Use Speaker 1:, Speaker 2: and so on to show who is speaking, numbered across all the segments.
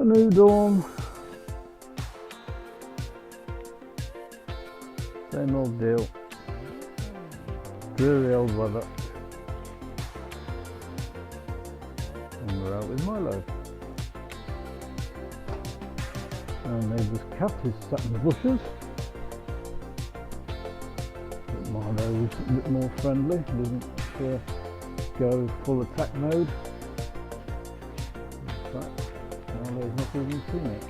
Speaker 1: new dawn. Same old deal. Dreary old weather. And we're out with Milo. And neighbour's cat is sat in the bushes. But Milo is a bit more friendly, doesn't go full attack mode. In fact, Milo's not even seen it.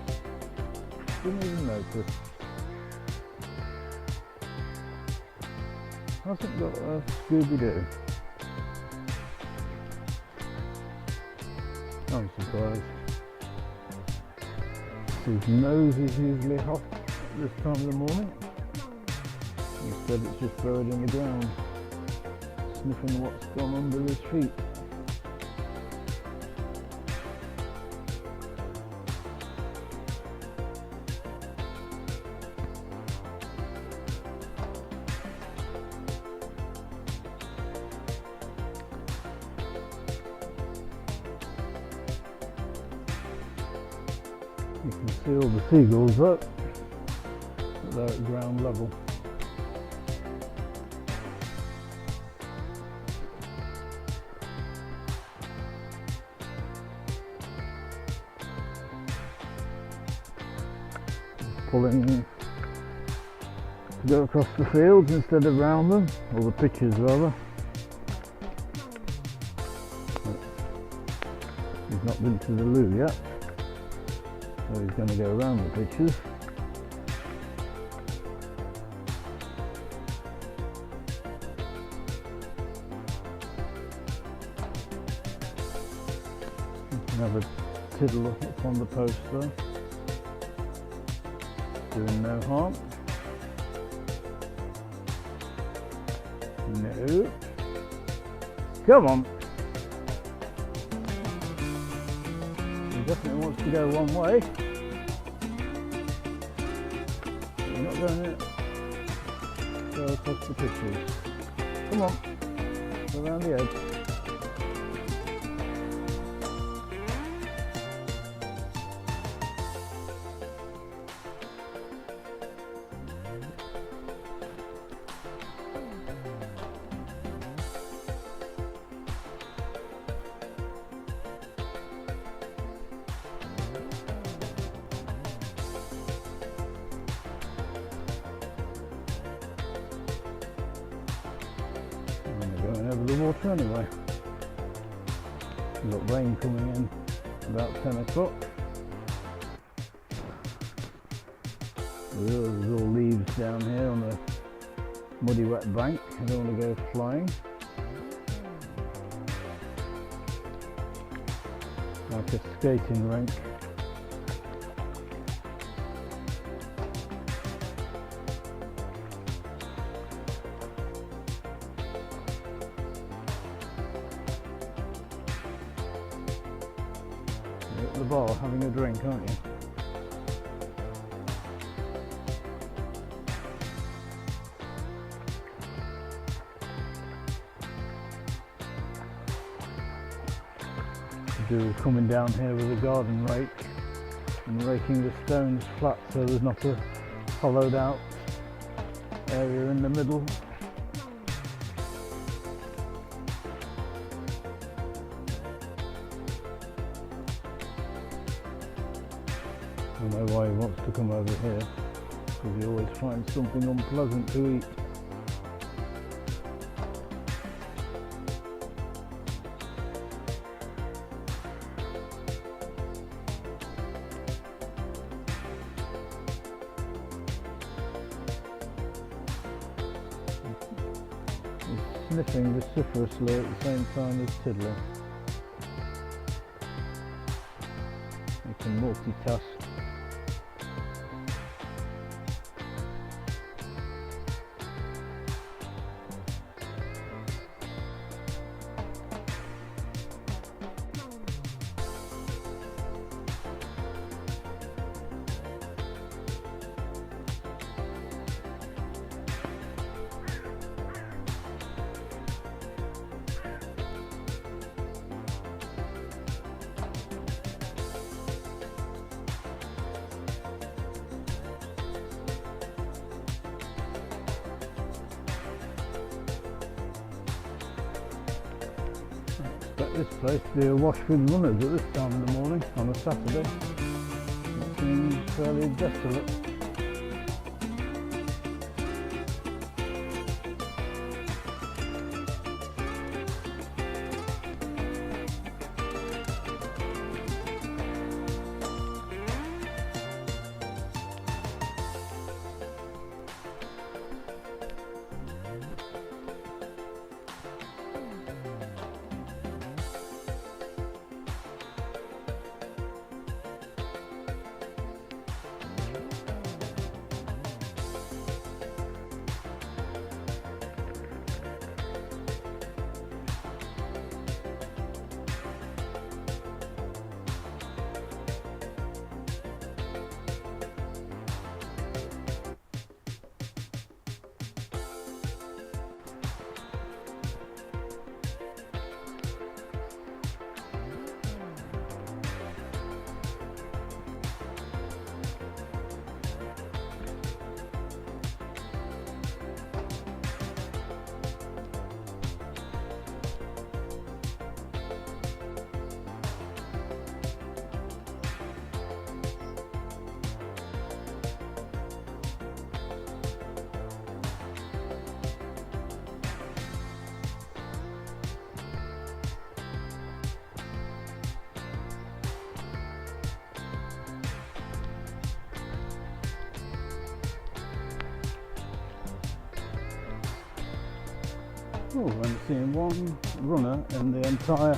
Speaker 1: Didn't even notice. Hasn't got a Scooby-Doo. I'm surprised. His nose is usually hot this time of the morning. Instead it's just buried in the ground, sniffing what's gone under his feet. You can see all the seagulls up, but they're at ground level. Pulling to go across the fields instead of round them, or the pitches rather. He's not been to the loo yet. So he's going to go around the pitches. You can have a tiddle up on the post there. Doing no harm. No. Come on. Definitely wants to go one way. You're not going to go across the pitches. Come on, go around the edge. Going over the water anyway. We've got rain coming in about 10 o'clock. There's all leaves down here on the muddy wet bank. I don't want to go flying. Like a skating rink. At the bar having a drink, aren't you? Do coming down here with a garden rake and raking the stones flat so there's not a hollowed out area in the middle. I don't know why he wants to come over here, because he always finds something unpleasant to eat. He's sniffing vociferously at the same time as tiddling. He can multitask. expect this place to be awash with runners at this time of the morning on a Saturday. It seems fairly desolate. Oh, I'm seeing one runner in the entire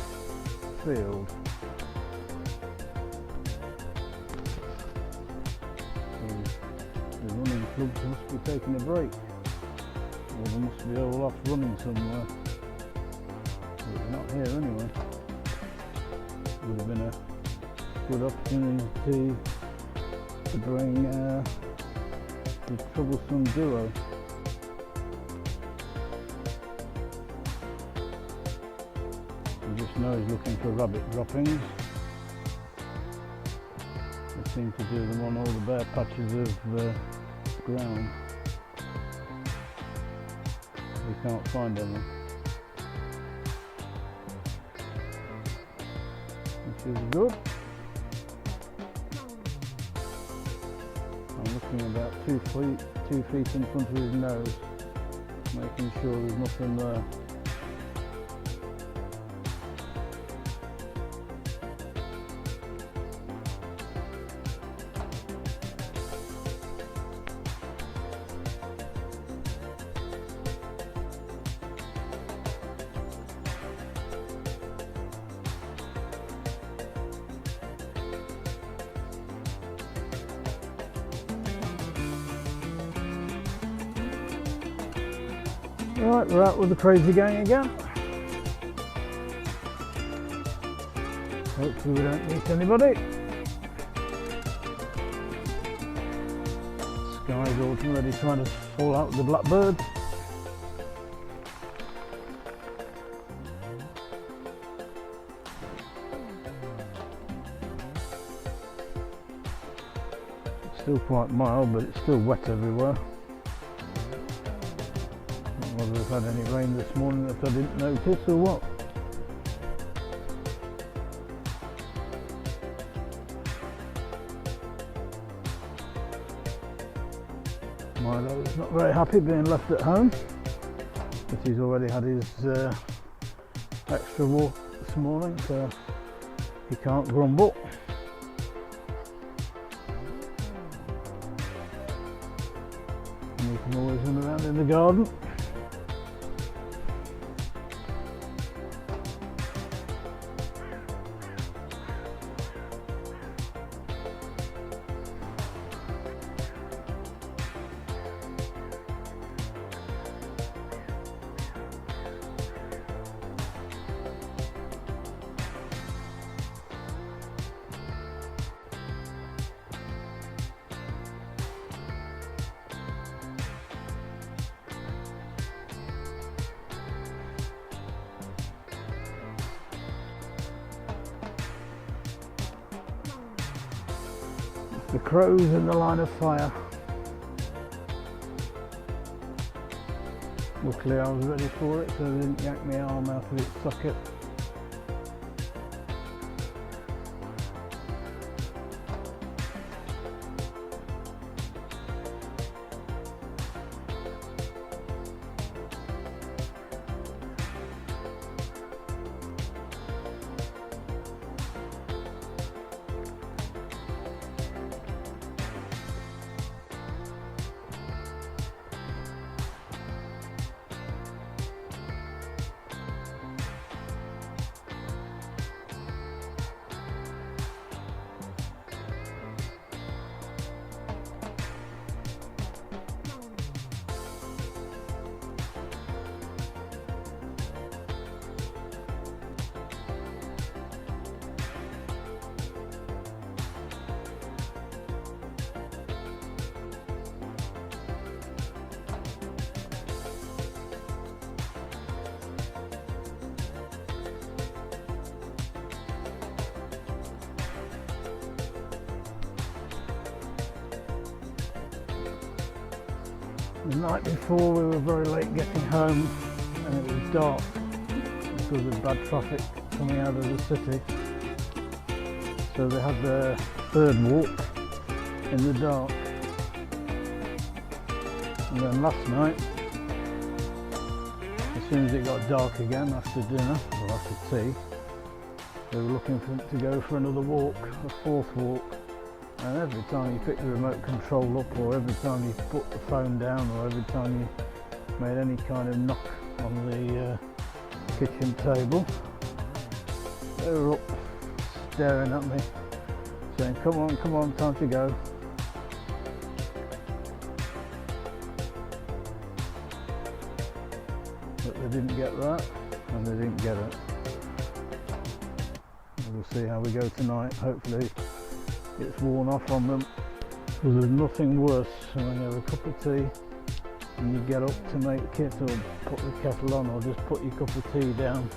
Speaker 1: field. So the running clubs must be taking a break, or they must be all off running somewhere. But they're not here anyway. Would have been a good opportunity to bring the troublesome duo. Just know he's looking for rabbit droppings. They seem to do them on all the bare patches of ground. We can't find any, which is good. I'm looking about 2 feet in front of his nose, making sure there's nothing there. Right, we're out with the crazy gang again. Hopefully we don't meet anybody. Skye's already trying to fall out with the blackbirds. It's still quite mild, but it's still wet everywhere. Whether we've had any rain this morning that I didn't notice or what. Milo is not very happy being left at home, but he's already had his extra walk this morning, so he can't grumble. And he can always run around in the garden. The crows in the line of fire. Luckily I was ready for it, so I didn't yank my arm out of its socket. The night before we were very late getting home and it was dark because of bad traffic coming out of the city. So they had their third walk in the dark. And then last night, as soon as it got dark again after dinner, or after tea, they were looking to go for another walk, a fourth walk. And every time you picked the remote control up, or every time you put the phone down, or every time you made any kind of knock on the kitchen table, they were up staring at me, saying, come on, time to go. But they didn't get that, and they didn't get it. We'll see how we go tonight. Hopefully it's worn off on them, because there's nothing worse than when you have a cup of tea and you get up to make it, or put the kettle on, or just put your cup of tea down.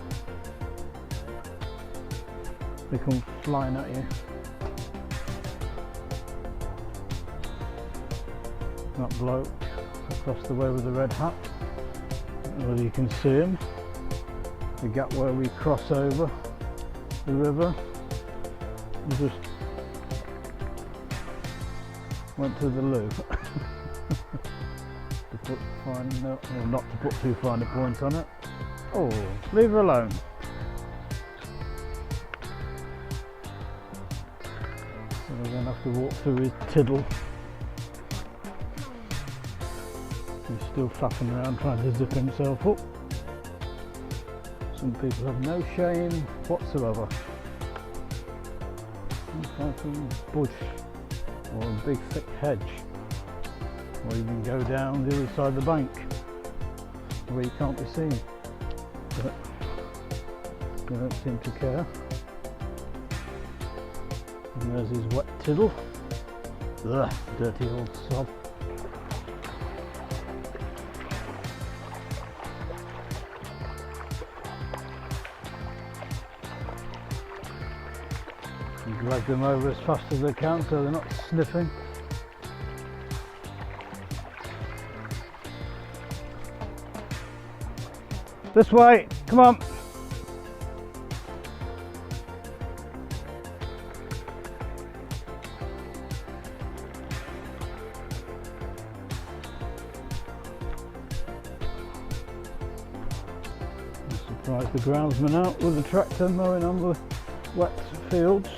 Speaker 1: They come flying at you. That bloke across the way with the red hat, I don't know whether you can see him, the gap where we cross over the river, he just went to the loo. To put fine, or not to put too fine a point on it. Oh, leave her alone. So we're going to have to walk through his tiddle. He's still flapping around trying to zip himself up. Some people have no shame whatsoever. Find some bush or a big thick hedge, or you can go down the other side of the bank where you can't be seen, but they don't seem to care. And there's his wet tiddle. Ugh, dirty old sob. And drag them over as fast as they can so they're not sniffing. This way, come on. I'm surprised the groundsman out with the tractor mowing on the wet fields.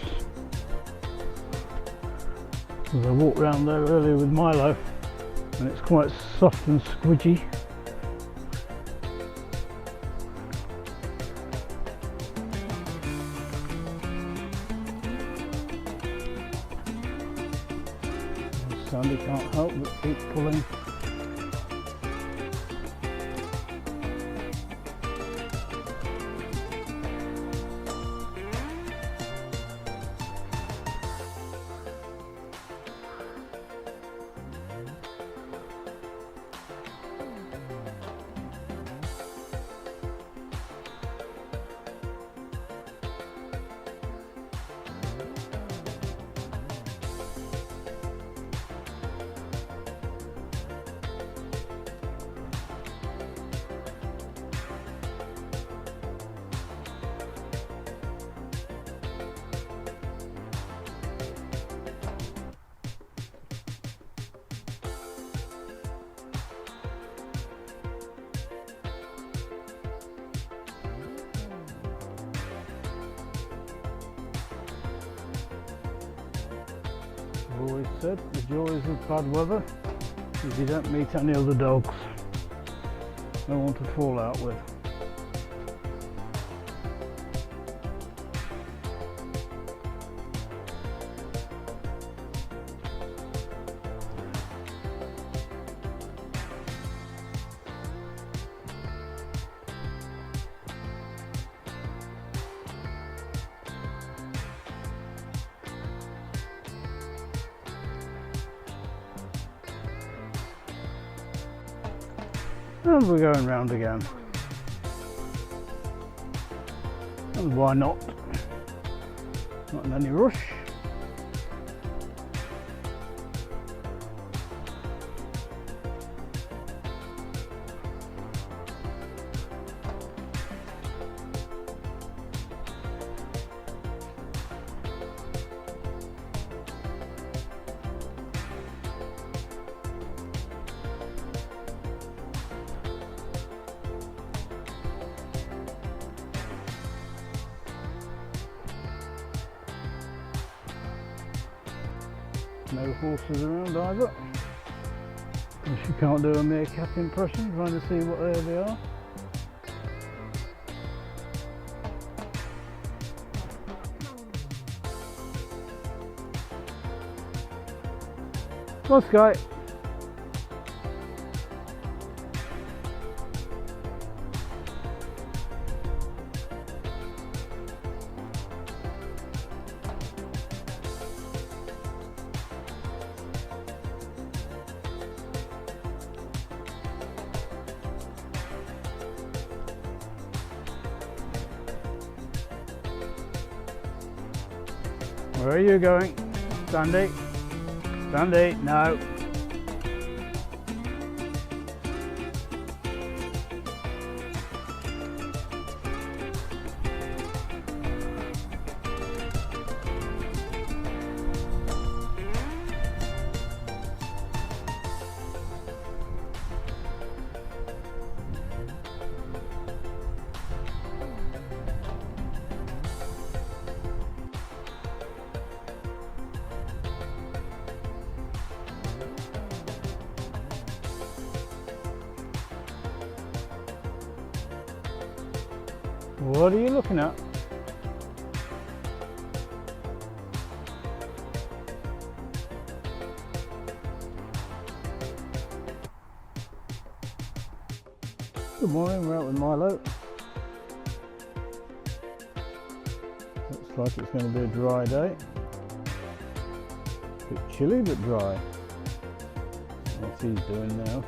Speaker 1: I walked round there earlier with Milo and it's quite soft and squidgy. Sandy can't help but keep pulling. I've always said the joys of bad weather is you don't meet any other dogs. No one to fall out with. And we're going round again. And why not? Not in any rush. No horses around either. If you can't do a meerkat impression, trying to see what there they are. Come on, Skye. Where are you going? Sandy? Sandy, no. What are you looking at? Good morning, we're out with Milo. Looks like it's going to be a dry day. A bit chilly but dry. What's he doing now?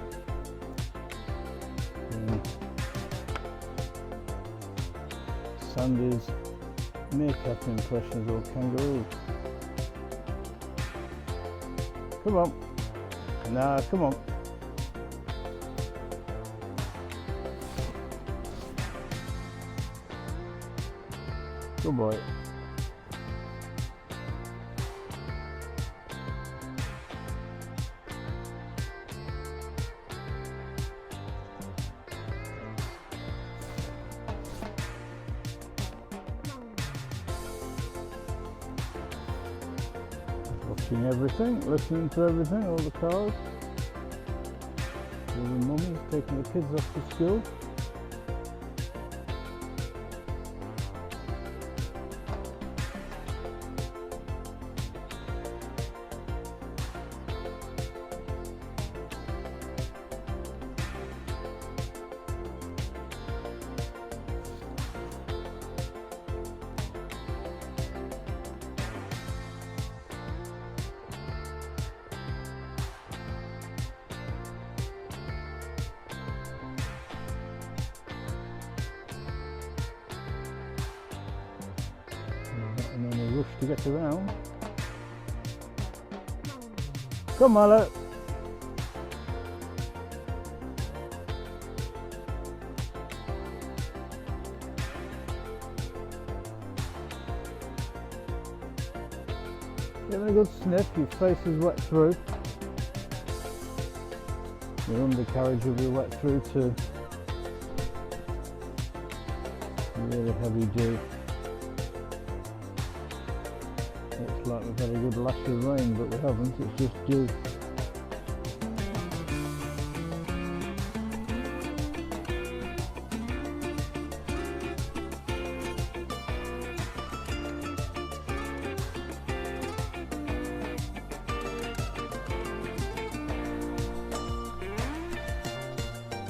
Speaker 1: Sandy's meerkat impressions or kangaroo. Come on. Nah, come on. Good boy. Watching everything, listening to everything, all the cars. The mummies taking the kids off to school. And then they rush to get around. Come Milo. Give it a good sniff, your face is wet through. Your undercarriage will be wet through too. Really heavy dew. Looks like we've had a good lash of rain, but we haven't, it's just dew.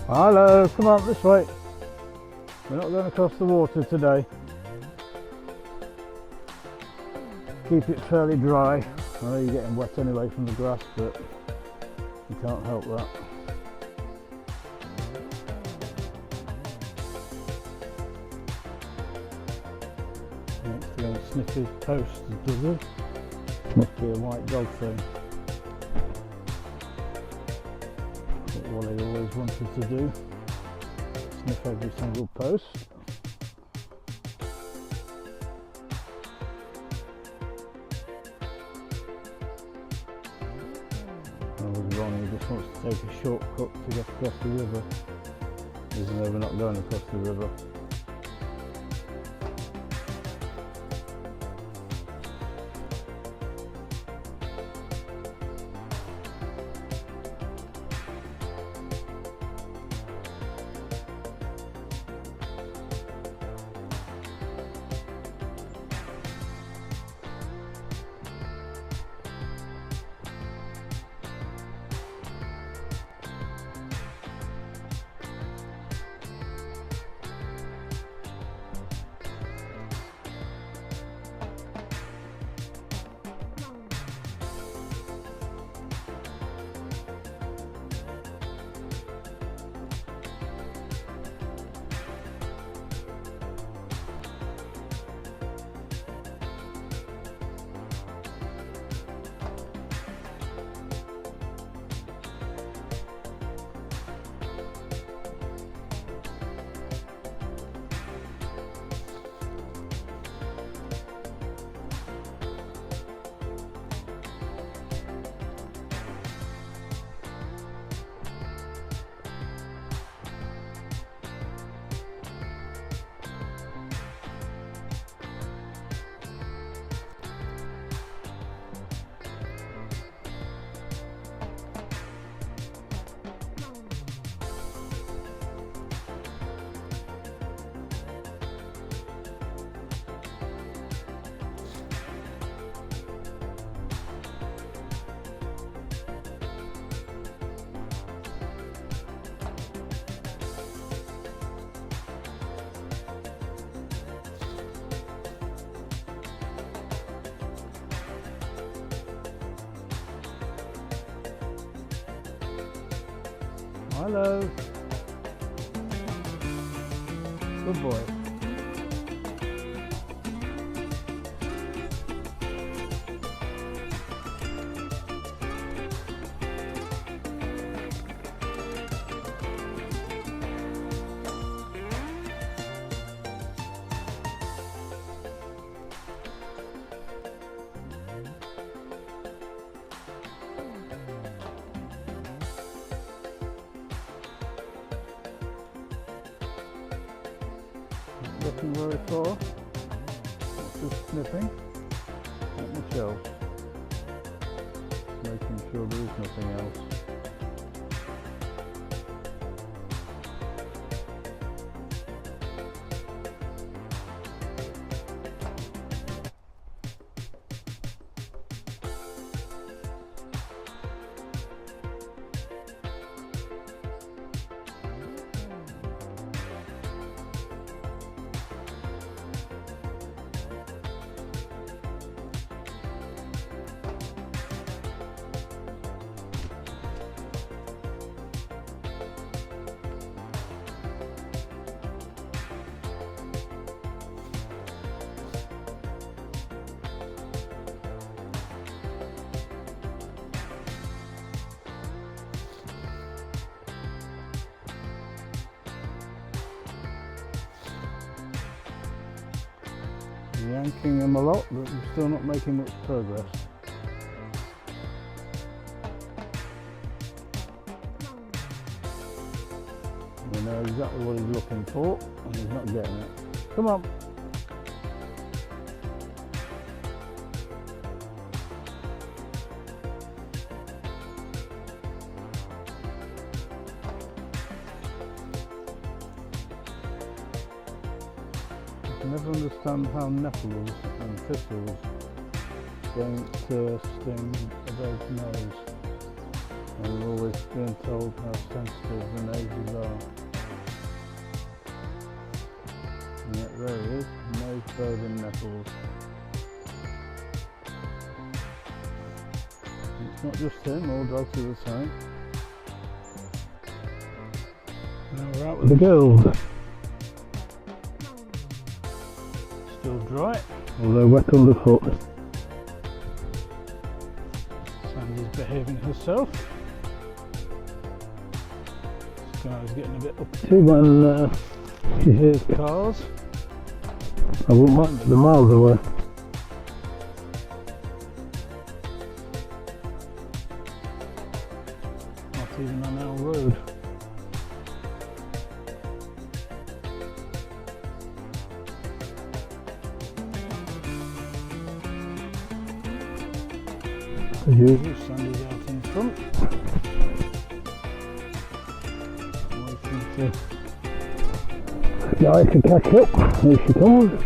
Speaker 1: Hello, come on this way. We're not going across the water today. Keep it fairly dry. I know you're getting wet anyway from the grass, but you can't help that. Next to go and sniff his post, does he? Must be a white dog thing. That's what he always wanted to do. Sniff every single post. I was wrong, he just wants to take a shortcut to get across the river. He's never not going across the river. Milo. Good boy. Looking very far, just sniffing at the shelf, making sure there is nothing else. Yanking him a lot, but we're still not making much progress. We know exactly what he's looking for, and he's not getting it. Come on! I never understand how nettles and thistles don't sting above the nose. And we're always being told how sensitive the noses are. And yet there he is, nose bone and nettles. It's not just him, all dogs are the same. Now we're out with the girls. Still dry, although wet underfoot. Sandy's behaving herself. Skye's getting a bit uppity when she hears cars. I wouldn't mind the miles away. Not even on our road. As usual, Sandy's out in front, waiting for Skye to catch up. Here she comes.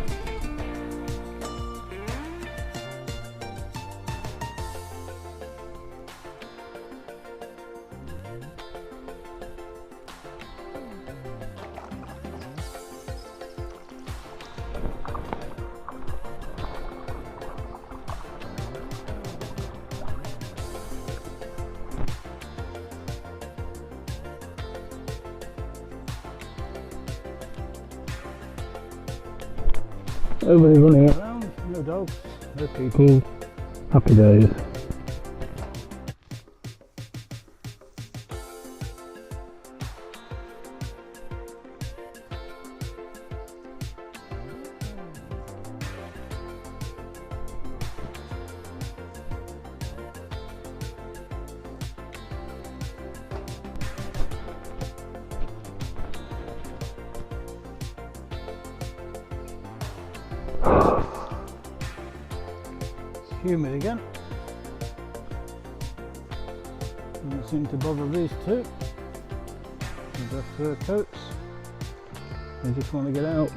Speaker 1: Everybody running around, no dogs, no people, happy days. It's humid again. Doesn't seem to bother these two with their fur coats. They just want to get out.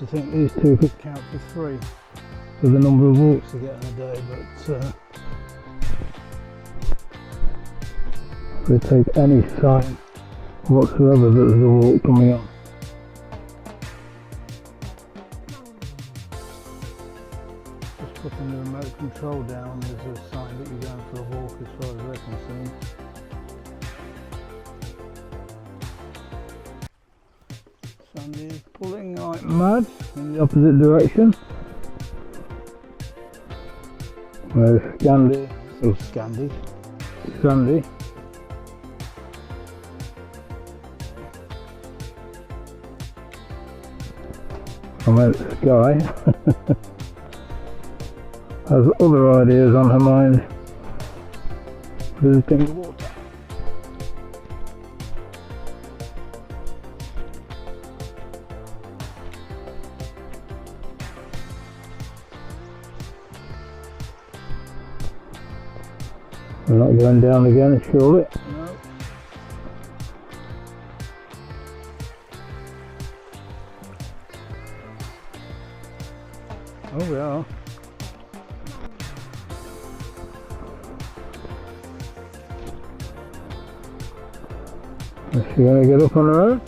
Speaker 1: to think these two could count for 3 for the number of walks they get in a day, but if they take any sign whatsoever that there's a walk coming on. Just putting the remote control down is a sign that you're going for a walk as far as they're concerned. Sandy is pulling like mad in the opposite direction. Where's Sandy? Sandy. I meant Skye has other ideas on her mind, visiting the water. We're not going down again, surely? No. Oh, we are. Is she going to get up on her own?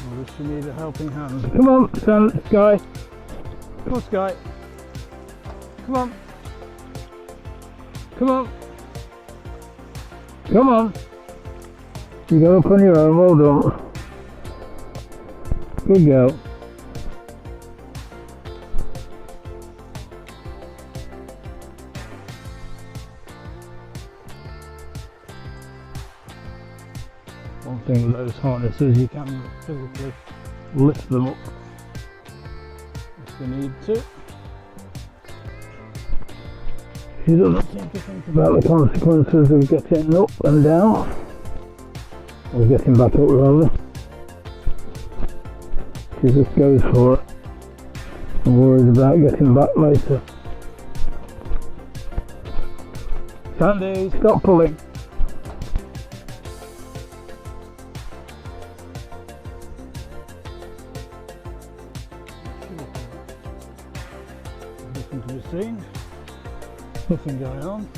Speaker 1: Or does she need a helping hand? Come on, Skye. Come on, Skye. Come on. Come on. Come on. You got up on your own, well done. Good girl. One thing with those harnesses, you can physically lift them up if you need to. She doesn't seem to think about the consequences of getting up and down, or getting back up rather. She just goes for it and worries about getting back later. Sandy, stop pulling. Nothing to be seen. Nothing going on.